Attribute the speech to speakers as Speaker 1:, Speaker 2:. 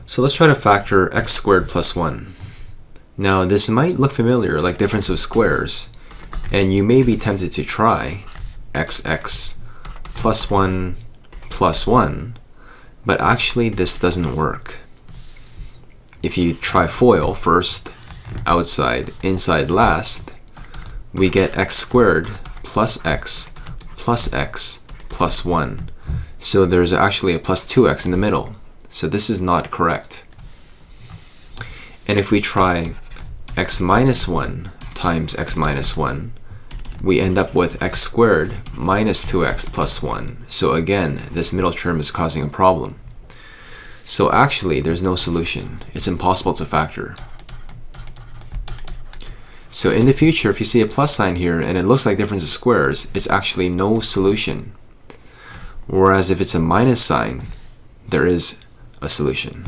Speaker 1: So let's try to factor x squared plus 1. Now this might look familiar, like difference of squares, and you may be tempted to try xx plus 1 plus 1, but actually this doesn't work. If you try FOIL, first, outside, inside last, we get x squared plus x plus 1. So there's actually a plus 2x in the middle. So this is not correct. And if we try x minus 1 times x minus 1, we end up with x squared minus 2x plus 1. So again, this middle term is causing a problem. So actually, there's no solution. It's impossible to factor. So in the future, if you see a plus sign here and it looks like difference of squares, it's actually no solution. Whereas if it's a minus sign, there is a solution.